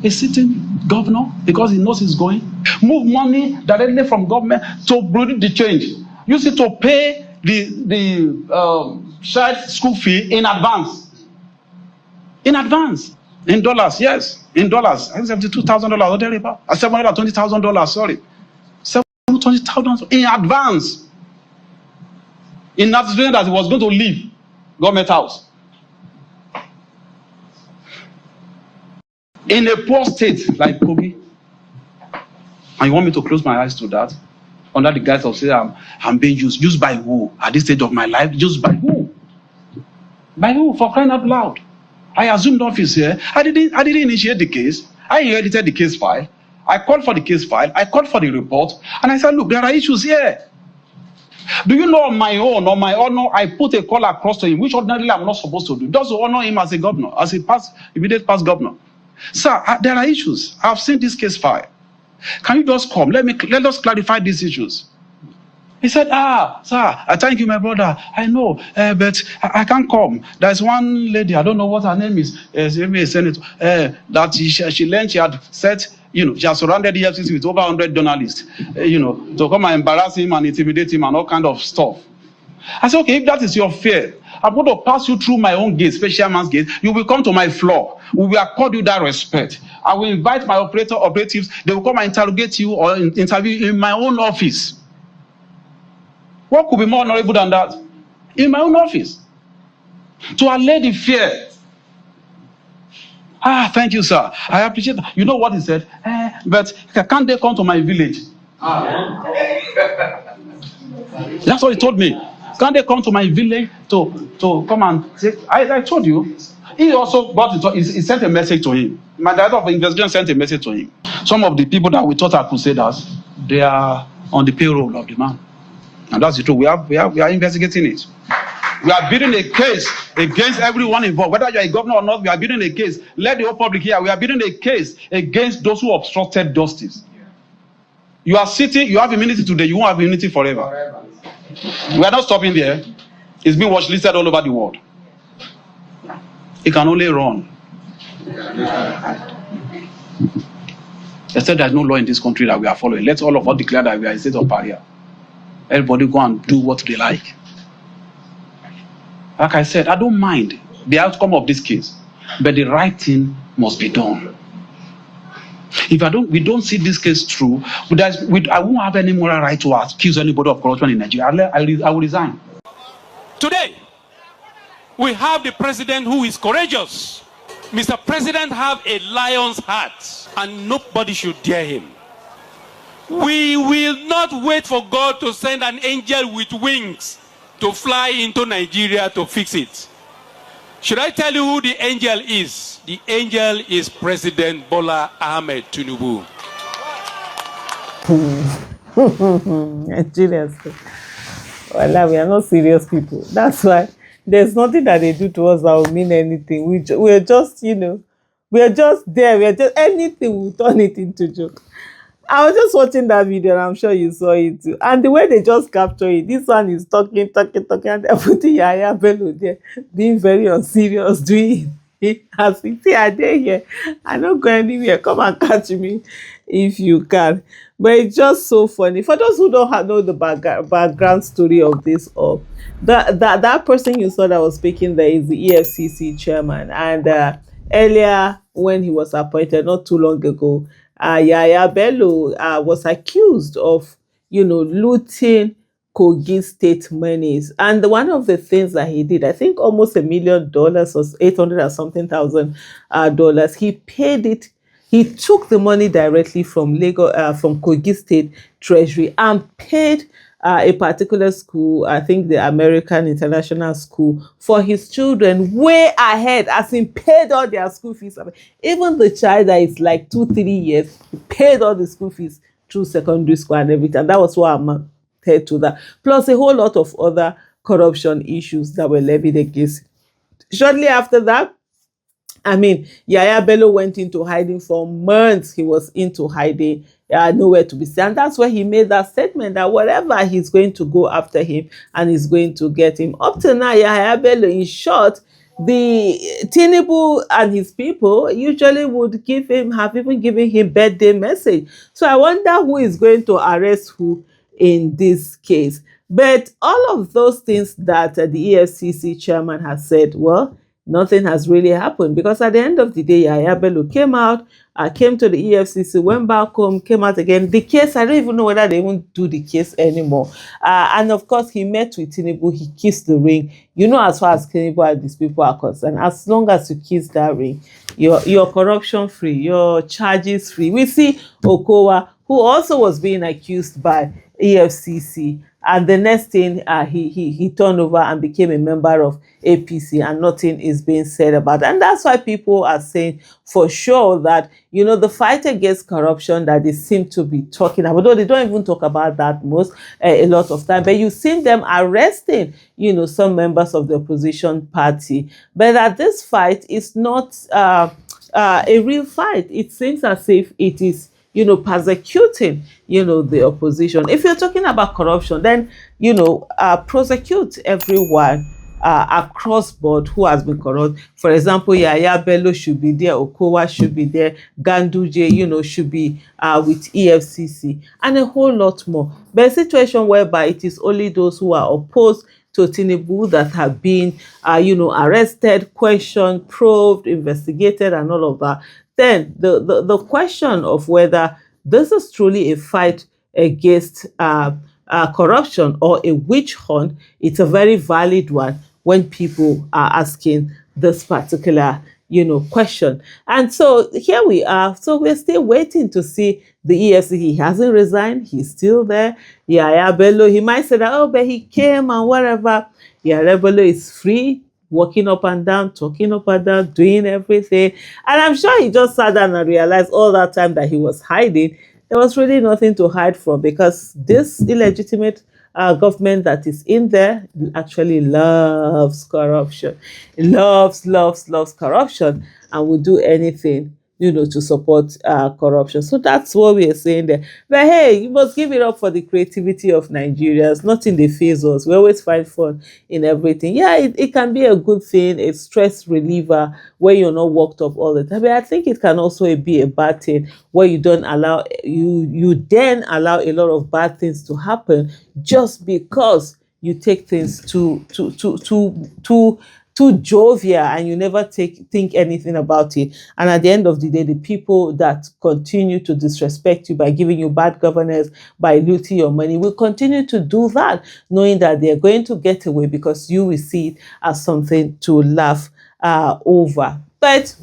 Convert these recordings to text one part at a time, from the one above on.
a sitting governor because he knows he's going. Move money directly from government to produce the change. Use it to pay the child school fee in advance. In advance. In dollars, yes. In dollars. $72,000 or $720,000, sorry. $720,000 in advance. In anticipating that he was going to leave government house. In a poor state like Kogi. And you want me to close my eyes to that? Under the guise of saying I'm being used. Used by who? At this stage of my life, used by who? By who? For crying out loud. I assumed office here. I didn't initiate the case. I inherited the case file. I called for the case file. I called for the report. And I said, look, there are issues here. Do you know on my honor, I put a call across to him, which ordinarily I'm not supposed to do. Just to honor him as a governor, as a immediate past governor. Sir, there are issues. I've seen this case file. Can you just come? Let us clarify these issues. He said, sir, I thank you, my brother. I know, but I can't come. There's one lady, I don't know what her name is, senator, that she learned she had set, she has surrounded the EFCC with over 100 journalists, to come and embarrass him and intimidate him and all kind of stuff. I said, okay, if that is your fear, I'm going to pass you through my own gate, special man's gate. You will come to my floor. We will accord you that respect. I will invite my operatives. They will come and interrogate you or interview you in my own office. What could be more honorable than that? In my own office. To allay the fear. Thank you, sir. I appreciate that. You know what he said? But can't they come to my village? That's what he told me. Can't they come to my village to come and say, I told you. He also he sent a message to him. My director of investigation sent a message to him. Some of the people that we thought are crusaders, they are on the payroll of the man. And that's the truth. We are investigating it. We are building a case against everyone involved. Whether you're a governor or not, we are building a case. Let the whole public hear. We are building a case against those who obstructed justice. You are sitting, you have immunity today, you won't have immunity forever. We are not stopping there. It's being watch listed all over the world. It can only run. They said there's no law in this country that we are following. Let's all of us declare that we are a state of pariah. Everybody go and do what they like. Like I said, I don't mind the outcome of this case, but the right thing must be done. If we don't see this case through, I won't have any moral right to accuse anybody of corruption in Nigeria. I will resign. Today, we have the president who is courageous. Mr. President have a lion's heart, and nobody should dare him. We will not wait for God to send an angel with wings to fly into Nigeria to fix it. Should I tell you who the angel is? The angel is President Bola Ahmed Tinubu. Nigerians, well, we are not serious people. That's why there's nothing that they do to us that will mean anything. We're just, we're just there. We're just anything. We turn it into joke. I was just watching that video and I'm sure you saw it too. And the way they just capture it, this one is talking, and they're putting Yahaya Bello there, being very unserious, doing it as we see I dare here. I don't go anywhere. Come and catch me if you can. But it's just so funny. For those who don't know the background story of this, or that person you saw that was speaking there is the EFCC chairman. And earlier when he was appointed, not too long ago, Yahaya Bello was accused of, looting Kogi state monies. And one of the things that he did, I think almost $1 million or 800 or something thousand dollars, he paid it. He took the money directly from from Kogi State Treasury and paid a particular school, I think the American International School, for his children way ahead, as in paid all their school fees. Even the child that is like 2-3 years, he paid all the school fees through secondary school and everything. That was what amounted to that. Plus a whole lot of other corruption issues that were levied against. Shortly after that, Yahaya Bello went into hiding for months. He was into hiding, nowhere to be seen. And that's why he made that statement that whatever, he's going to go after him and he's going to get him. Up to now, Yahaya Bello, in short, the Tinubu and his people usually would have even given him birthday message. So I wonder who is going to arrest who in this case. But all of those things that the EFCC chairman has said, well, nothing has really happened, because at the end of the day, Yahaya Bello came out, came to the EFCC, went back home, came out again. The case, I don't even know whether they even do the case anymore. And of course, he met with Tinubu, he kissed the ring. You know, as far as Tinubu and these people are concerned, as long as you kiss that ring, you're corruption free, you're charges free. We see Okowa, who also was being accused by EFCC, and the next thing, he turned over and became a member of APC, and nothing is being said about it. And that's why people are saying for sure that, you know, the fight against corruption that they seem to be talking about, though they don't even talk about that a lot of time, but you've seen them arresting, you know, some members of the opposition party. But that this fight is not a real fight. It seems as if it is, you know, persecuting, you know, the opposition. If you're talking about corruption, then, you know, prosecute everyone across board who has been corrupt. For example, Yahaya Bello should be there, Okowa should be there, Ganduje, you know, should be with EFCC, and a whole lot more. But a situation whereby it is only those who are opposed to Tinubu that have been, you know, arrested, questioned, probed, investigated, and all of that. Then the question of whether this is truly a fight against corruption or a witch hunt, it's a very valid one when people are asking this particular, you know, question. And so here we are. So we're still waiting to see the EFCC. He hasn't resigned. He's still there. Yahaya Bello, he might say that, oh, but he came and whatever. Yahaya Bello is free, walking up and down, talking up and down, doing everything. And I'm sure he just sat down and realized all that time that he was hiding, there was really nothing to hide from, because this illegitimate government that is in there actually loves corruption. It loves corruption, and will do anything, you know, to support corruption. So that's what we are saying there. But hey, you must give it up for the creativity of Nigerians. Nothing they phase us. We always find fun in everything. Yeah, it can be a good thing, a stress reliever where you're not worked up all the time. But I think it can also be a bad thing where you don't allow, you then allow a lot of bad things to happen just because you take things too jovial, and you never think anything about it. And at the end of the day, the people that continue to disrespect you by giving you bad governance, by looting your money, will continue to do that, knowing that they're going to get away, because you will see it as something to laugh over. But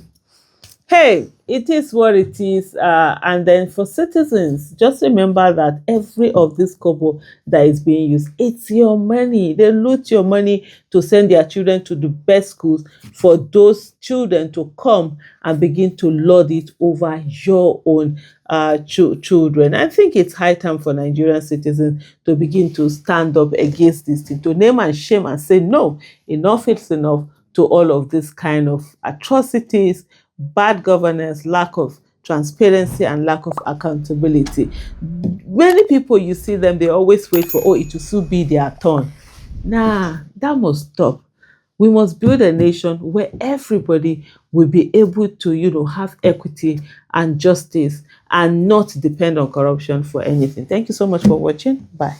hey, it is what it is. And then for citizens, just remember that every of this kobo that is being used, it's your money. They loot your money to send their children to the best schools, for those children to come and begin to lord it over your own children. I think it's high time for Nigerian citizens to begin to stand up against this thing, to name and shame and say, no, enough is enough to all of this kind of atrocities, bad governance, lack of transparency, and lack of accountability. Many people, you see them, they always wait for, oh, it will soon be their turn. Nah, that must stop. We must build a nation where everybody will be able to, you know, have equity and justice, and not depend on corruption for anything. Thank you so much for watching. Bye.